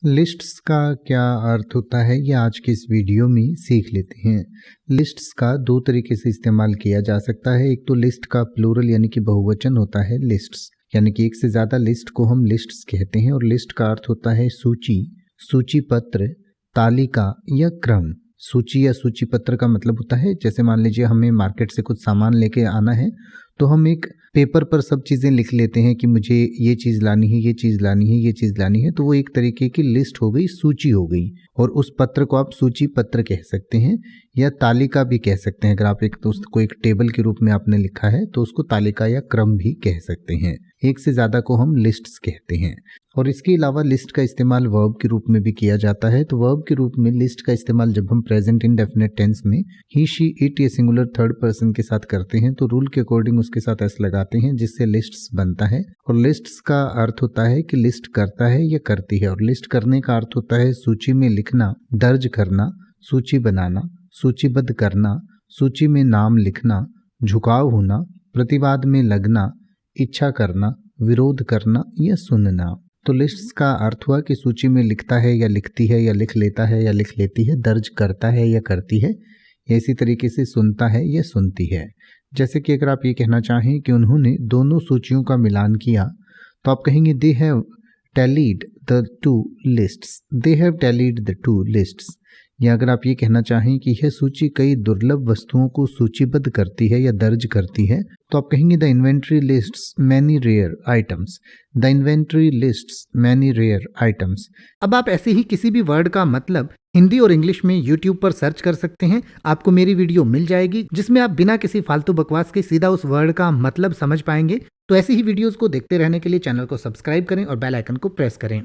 Lists का क्या अर्थ होता है ये आज की इस वीडियो में सीख लेते हैं। लिस्ट्स का दो तरीके से इस्तेमाल किया जा सकता है। एक तो लिस्ट का प्लूरल यानी कि बहुवचन होता है लिस्ट्स, यानी कि एक से ज़्यादा लिस्ट को हम लिस्ट्स कहते हैं। और लिस्ट का अर्थ होता है सूची, सूचीपत्र, तालिका या क्रम। सूची या सूचीपत्र का मतलब होता है जैसे मान लीजिए हमें मार्केट से कुछ सामान लेके आना है तो हम एक पेपर पर सब चीज़ें लिख लेते हैं कि मुझे ये चीज़ लानी है, ये चीज़ लानी है, ये चीज़ लानी है, तो वो एक तरीके की लिस्ट हो गई, सूची हो गई। और उस पत्र को आप सूची पत्र कह सकते हैं या तालिका भी कह सकते हैं। अगर आप एक दोस्त को एक टेबल के रूप में आपने लिखा है तो उसको तालिका या क्रम भी कह सकते हैं। एक से ज़्यादा को हम लिस्ट्स कहते हैं। और इसके अलावा लिस्ट का इस्तेमाल वर्ब के रूप में भी किया जाता है। तो वर्ब के रूप में लिस्ट का इस्तेमाल जब हम प्रेजेंट इंडेफिनिट टेंस में ही, शी, इट या सिंगुलर थर्ड पर्सन के साथ करते हैं तो रूल के अकॉर्डिंग उसके साथ एस लगाते हैं जिससे लिस्ट्स बनता है। और लिस्ट्स का अर्थ होता है कि लिस्ट करता है या करती है। और लिस्ट करने का अर्थ होता है सूची में लिखना, दर्ज करना, सूची बनाना, सूचीबद्ध करना, सूची में नाम लिखना, झुकाव होना, प्रतिवाद में लगना, इच्छा करना, विरोध करना या सुनना। तो लिस्ट्स का अर्थ हुआ कि सूची में लिखता है या लिखती है या लिख लेता है या लिख लेती है, दर्ज करता है या करती है, या इसी तरीके से सुनता है या सुनती है। जैसे कि अगर आप ये कहना चाहें कि उन्होंने दोनों सूचियों का मिलान किया तो आप कहेंगे they have tallied the two lists, they have tallied the two lists. या अगर आप ये कहना चाहें कि यह सूची कई दुर्लभ वस्तुओं को सूचीबद्ध करती है या दर्ज करती है तो आप कहेंगे the inventory lists many rare items, the inventory lists many rare items. अब आप ऐसे ही किसी भी वर्ड का मतलब हिंदी और इंग्लिश में YouTube पर सर्च कर सकते हैं। आपको मेरी वीडियो मिल जाएगी जिसमें आप बिना किसी फालतू बकवास के सीधा उस वर्ड का मतलब समझ पाएंगे। तो ऐसी ही वीडियोस को देखते रहने के लिए चैनल को सब्सक्राइब करें और बेल आइकन को प्रेस करें।